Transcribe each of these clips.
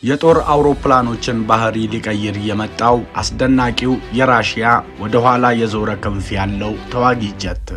የጦር አውሮፕላኖችን ባህሪ ሊቀይር የመጣው አስደናቂው የራሺያ ወደ ኋላ የዞረ ክንፍ ያለው ተዋጊ ጀት።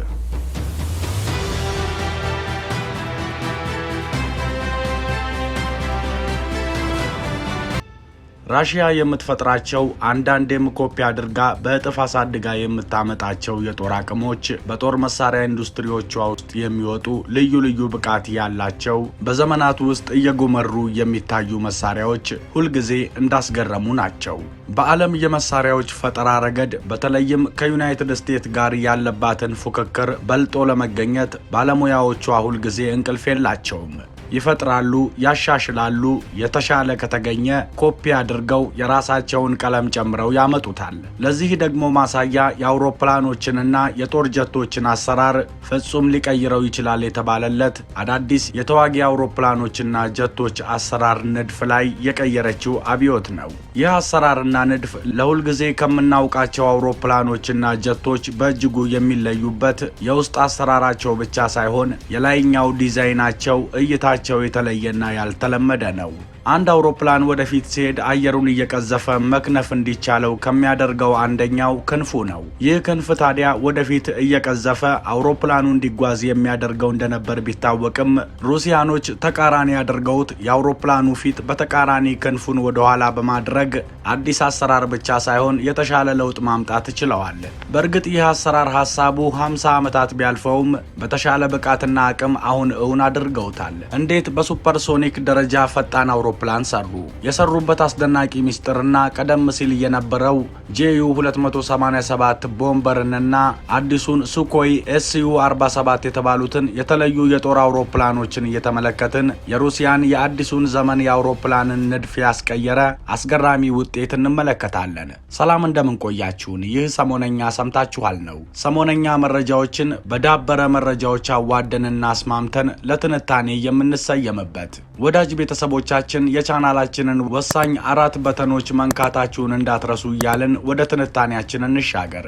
ራሺያ የምትፈጥራቸው አንዳንዴም ኮፒ አድርጋ በእጥፍ አሳድጋ የምታመጣቸው የጦር አቅሞች በጦር መሳሪያ ኢንዱስትሪዎቿ ውስጥ የሚወጡ ልዩ ልዩ ብቃት ያላቸው በዘመናት ውስጥ እየጎመሩ የሚታዩ መሳሪያዎች ሁልጊዜ እንዳስገረሙ ናቸው። በዓለም የመሳሪያዎች ፈጠራ ረገድ በተለይም ከዩናይትድ ስቴትስ ጋር ያለባትን ፉክክር በልጦ ለመገኘት ባለሙያዎቿ ሁልጊዜ እንቅልፍ የላቸውም። ይፈጥራሉ፣ ያሻሽላሉ፣ የተሻለ ከተገኘ ኮፒ አድርገው የራሳቸውን ቀለም ጨምረው ያመጡታል። ለዚህ ደግሞ ማሳያ የአውሮፕላኖችንና የጦር ጀቶችን አሰራር ፍጹም ሊቀይረው ይችላል የተባለለት አዳዲስ የተዋጊ አውሮፕላኖችና ጀቶች አሰራር ንድፍ ላይ የቀየረችው አብዮት ነው። ይህ አሰራርና ንድፍ ለሁልጊዜ ከምናውቃቸው አውሮፕላኖችና ጀቶች በእጅጉ የሚለዩበት የውስጥ አሰራራቸው ብቻ ሳይሆን የላይኛው ዲዛይናቸው እይታ የተለየና ያልተለመደ ነው። አንድ አውሮፕላን ወደፊት ሲሄድ አየሩን እየቀዘፈ መክነፍ እንዲቻለው ከሚያደርገው አንደኛው ክንፉ ነው። ይህ ክንፍ ታዲያ ወደፊት እየቀዘፈ አውሮፕላኑ እንዲጓዝ የሚያደርገው እንደነበር ቢታወቅም ሩሲያኖች ተቃራኒ ያደርገውት የአውሮፕላኑ ፊት በተቃራኒ ክንፉን ወደ ኋላ በማድረግ አዲስ አሰራር ብቻ ሳይሆን የተሻለ ለውጥ ማምጣት ችለዋል። በእርግጥ ይህ አሰራር ሐሳቡ 50 ዓመታት ቢያልፈውም በተሻለ ብቃትና አቅም አሁን እውን አድርገውታል። እንዴት በሱፐርሶኒክ ደረጃ ፈጣን አውሮፕላን ሰሩ? የሰሩበት አስደናቂ ሚስጥርና ቀደም ሲል የነበረው ጄዩ 287 ቦምበርንና አዲሱን ሱኮይ SU-47 የተባሉትን የተለዩ የጦር አውሮፕላኖችን እየተመለከትን የሩሲያን የአዲሱን ዘመን የአውሮፕላንን ንድፍ ያስቀየረ አስገራሚ ውጤት እንመለከታለን። ሰላም እንደምንቆያችሁን። ይህ ሰሞነኛ ሰምታችኋል ነው። ሰሞነኛ መረጃዎችን በዳበረ መረጃዎች አዋደንና አስማምተን ለትንታኔ የምንሰየምበት ወዳጅ ቤተሰቦቻችን የቻናላችንን ወሳኝ 4 በተኖች መንካታችሁን እንዳትረሱ እያልን ወደ ትንታኔያችን እንሻገር።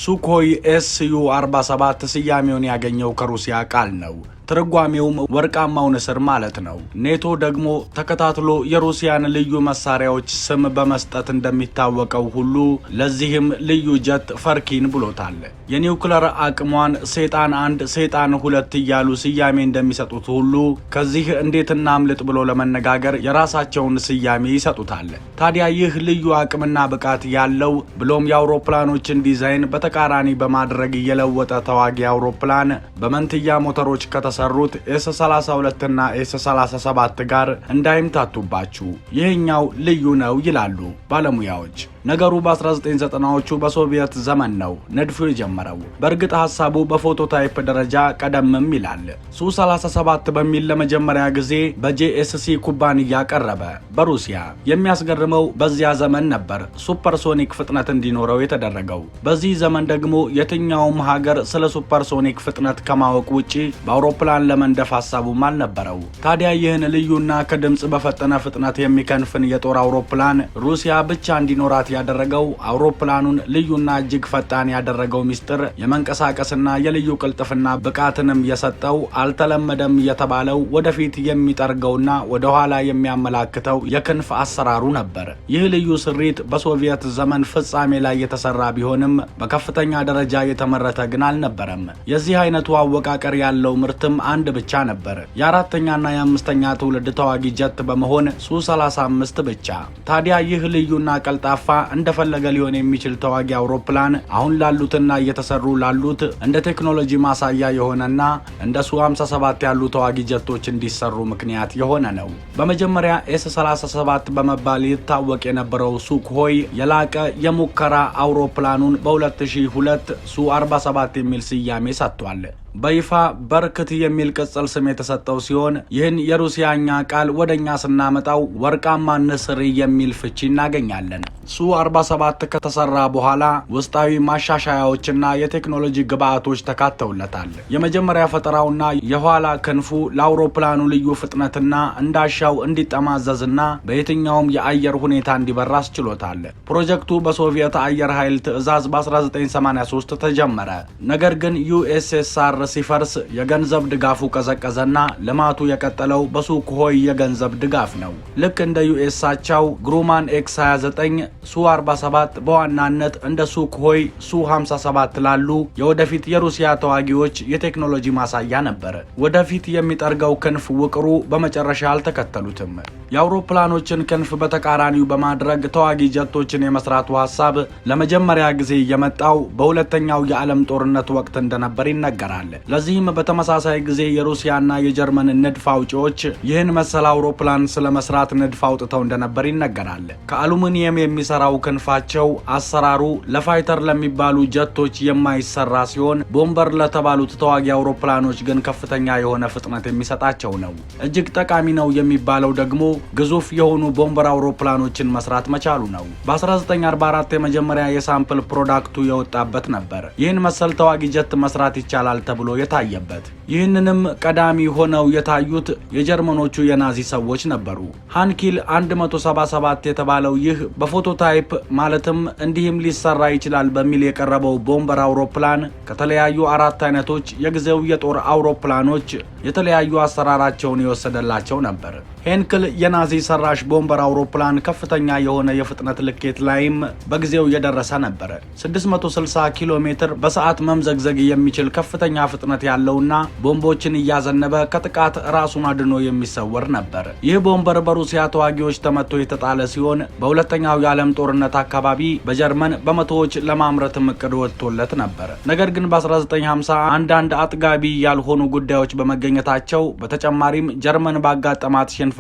ሱኮይ SU-47 ስያሜውን ያገኘው ከሩሲያ ቃል ነው። ትርጓሜውም ወርቃማው ንስር ማለት ነው። ኔቶ ደግሞ ተከታትሎ የሩሲያን ልዩ መሳሪያዎች ስም በመስጠት እንደሚታወቀው ሁሉ ለዚህም ልዩ ጀት ፈርኪን ብሎታል። የኒውክለር አቅሟን ሴጣን 1 ሴጣን 2 እያሉ ስያሜ እንደሚሰጡት ሁሉ ከዚህ እንዴት እናምልጥ ብሎ ለመነጋገር የራሳቸውን ስያሜ ይሰጡታል። ታዲያ ይህ ልዩ አቅምና ብቃት ያለው ብሎም የአውሮፕላኖችን ዲዛይን በተቃራኒ በማድረግ የለወጠ ተዋጊ አውሮፕላን በመንትያ ሞተሮች ሰሩት S-32 እና S-37 ጋር እንዳይምታቱባችሁ ይህኛው ልዩ ነው ይላሉ ባለሙያዎች። ነገሩ በ1990ዎቹ በሶቪየት ዘመን ነው ንድፉ የጀመረው። በእርግጥ ሐሳቡ በፎቶታይፕ ደረጃ ቀደምም ይላል። ሱ-37 በሚል ለመጀመሪያ ጊዜ በJSC ኩባንያ ቀረበ በሩሲያ። የሚያስገርመው በዚያ ዘመን ነበር ሱፐርሶኒክ ፍጥነት እንዲኖረው የተደረገው። በዚህ ዘመን ደግሞ የትኛውም ሀገር ስለ ሱፐርሶኒክ ፍጥነት ከማወቅ ውጪ በአውሮፕላን ለመንደፍ ሐሳቡም አልነበረው። ታዲያ ይህን ልዩና ከድምጽ በፈጠነ ፍጥነት የሚከንፍን የጦር አውሮፕላን ሩሲያ ብቻ እንዲኖራት ያደረገው አውሮፕላኑን ልዩና እጅግ ፈጣን ያደረገው ሚስጥር የመንቀሳቀስና የልዩ ቅልጥፍና ብቃትንም የሰጠው አልተለመደም የተባለው ወደፊት የሚጠርገውና ወደ ኋላ የሚያመላክተው የክንፍ አሰራሩ ነበር። ይህ ልዩ ስሪት በሶቪየት ዘመን ፍጻሜ ላይ የተሰራ ቢሆንም በከፍተኛ ደረጃ የተመረተ ግን አልነበረም። የዚህ አይነቱ አወቃቀር ያለው ምርትም አንድ ብቻ ነበር፣ የ4ኛና የ5ኛ ትውልድ ተዋጊ ጀት በመሆን ሱ-35 ብቻ። ታዲያ ይህ ልዩና ቀልጣፋ እንደፈለገ ሊሆን የሚችል ተዋጊ አውሮፕላን አሁን ላሉትና እየተሰሩ ላሉት እንደ ቴክኖሎጂ ማሳያ የሆነና እንደ ሱ-57 ያሉ ተዋጊ ጀቶች እንዲሰሩ ምክንያት የሆነ ነው። በመጀመሪያ S-37 በመባል ይታወቅ የነበረው ሱኮይ የላቀ የሙከራ አውሮፕላኑን በ2002 ሱ-47 የሚል ስያሜ ሰጥቷል። በይፋ በርክት የሚል ቅጽል ስም የተሰጠው ሲሆን ይህን የሩሲያኛ ቃል ወደኛ ስናመጣው ወርቃማ ንስር የሚል ፍቺ እናገኛለን። ሱ-47 ከተሰራ በኋላ ውስጣዊ ማሻሻያዎችና የቴክኖሎጂ ግብዓቶች ተካተውለታል። የመጀመሪያ ፈጠራውና የኋላ ክንፉ ለአውሮፕላኑ ልዩ ፍጥነትና እንዳሻው እንዲጠማዘዝና በየትኛውም የአየር ሁኔታ እንዲበራ አስችሎታል። ፕሮጀክቱ በሶቪየት አየር ኃይል ትዕዛዝ በ1983 ተጀመረ። ነገር ግን USSR ሲፈርስ የገንዘብ ድጋፉ ቀዘቀዘና ልማቱ የቀጠለው በሱኮሆይ የገንዘብ ድጋፍ ነው። ልክ እንደ ዩኤስ አቻው ግሩማን ኤክስ-29 ሱ-47 በዋናነት እንደ ሱኮሆይ ሱ-57 ላሉ የወደፊት የሩሲያ ተዋጊዎች የቴክኖሎጂ ማሳያ ነበር። ወደፊት የሚጠርገው ክንፍ ውቅሩ በመጨረሻ አልተከተሉትም። የአውሮፕላኖችን ክንፍ በተቃራኒው በማድረግ ተዋጊ ጀቶችን የመስራቱ ሐሳብ ለመጀመሪያ ጊዜ የመጣው በሁለተኛው የዓለም ጦርነት ወቅት እንደነበር ይነገራል። ለዚህም በተመሳሳይ ጊዜ የሩሲያና የጀርመን ንድፍ አውጪዎች ይህን መሰል አውሮፕላን ስለመስራት ንድፍ አውጥተው እንደነበር ይነገራል። ከአሉሚኒየም የሚሰራው ክንፋቸው አሰራሩ ለፋይተር ለሚባሉ ጀቶች የማይሰራ ሲሆን ቦምበር ለተባሉት ተዋጊ አውሮፕላኖች ግን ከፍተኛ የሆነ ፍጥነት የሚሰጣቸው ነው። እጅግ ጠቃሚ ነው የሚባለው ደግሞ ግዙፍ የሆኑ ቦምበር አውሮፕላኖችን መስራት መቻሉ ነው። በ1944 የመጀመሪያ የሳምፕል ፕሮዳክቱ የወጣበት ነበር። ይህን መሰል ተዋጊ ጀት መስራት ይቻላል ተብሎ የታየበት። ይህንንም ቀዳሚ ሆነው የታዩት የጀርመኖቹ የናዚ ሰዎች ነበሩ። ሃንኪል 177 የተባለው ይህ በፎቶታይፕ ማለትም እንዲህም ሊሰራ ይችላል በሚል የቀረበው ቦምበር አውሮፕላን ከተለያዩ 4 አይነቶች የጊዜው የጦር አውሮፕላኖች የተለያዩ አሰራራቸውን የወሰደላቸው ነበር። ሄንክል የናዚ ሰራሽ ቦምበር አውሮፕላን ከፍተኛ የሆነ የፍጥነት ልኬት ላይም በጊዜው የደረሰ ነበር። 660 ኪሎ ሜትር በሰዓት መምዘግዘግ የሚችል ከፍተኛ ፍጥነት ያለውና ቦምቦችን እያዘነበ ከጥቃት ራሱን አድኖ የሚሰወር ነበር። ይህ ቦምበር በሩሲያ ተዋጊዎች ተመቶ የተጣለ ሲሆን በሁለተኛው የዓለም ጦርነት አካባቢ በጀርመን በመቶዎች ለማምረትም እቅድ ወጥቶለት ነበር። ነገር ግን በ1950 አንዳንድ አጥጋቢ ያልሆኑ ጉዳዮች በመገኘታቸው በተጨማሪም ጀርመን ባጋጠማት ሽንፈትና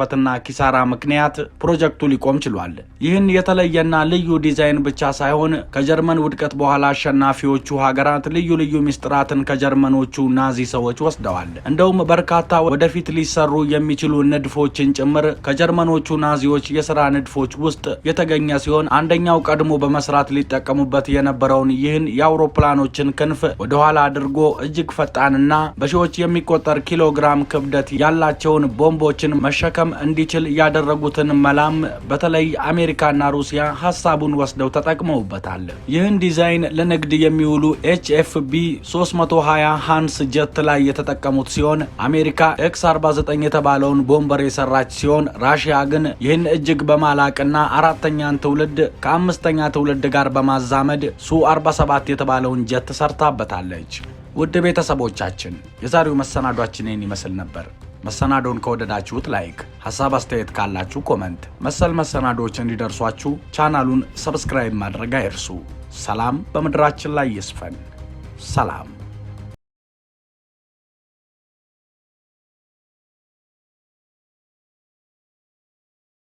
ኪሳራ ምክንያት ፕሮጀክቱ ሊቆም ችሏል። ይህን የተለየና ልዩ ዲዛይን ብቻ ሳይሆን ከጀርመን ውድቀት በኋላ አሸናፊዎቹ ሀገራት ልዩ ልዩ ሚስጥራትን ከጀርመኖቹ ናዚ ሰዎች ወስደዋል። እንደውም በርካታ ወደፊት ሊሰሩ የሚችሉ ንድፎችን ጭምር ከጀርመኖቹ ናዚዎች የሥራ ንድፎች ውስጥ የተገኘ ሲሆን አንደኛው ቀድሞ በመስራት ሊጠቀሙበት የነበረውን ይህን የአውሮፕላኖችን ክንፍ ወደኋላ አድርጎ እጅግ ፈጣንና በሺዎች የሚቆጠር ኪሎግራም ክብደት ያላቸውን ቦምቦችን መሸከም እንዲችል ያደረጉትን መላም በተለይ አሜሪካና ሩሲያ ሐሳቡን ወስደው ተጠቅመውበታል። ይህን ዲዛይን ለንግድ የሚውሉ HFB 320 ሃንስ ጀት ላይ የተጠቀሙት ሲሆን አሜሪካ ኤክስ-49 የተባለውን ቦምበር የሰራች ሲሆን ራሽያ ግን ይህን እጅግ በማላቅና አራተኛን ትውልድ ከአምስተኛ ትውልድ ጋር በማዛመድ ሱ-47 የተባለውን ጀት ሰርታበታለች። ውድ ቤተሰቦቻችን የዛሬው መሰናዷችን ይህን ይመስል ነበር። መሰናዶን ከወደዳችሁት ላይክ፣ ሐሳብ አስተያየት ካላችሁ ኮመንት፣ መሰል መሰናዶዎች እንዲደርሷችሁ ቻናሉን ሰብስክራይብ ማድረግ አይርሱ። ሰላም በምድራችን ላይ ይስፈን። ሰላም።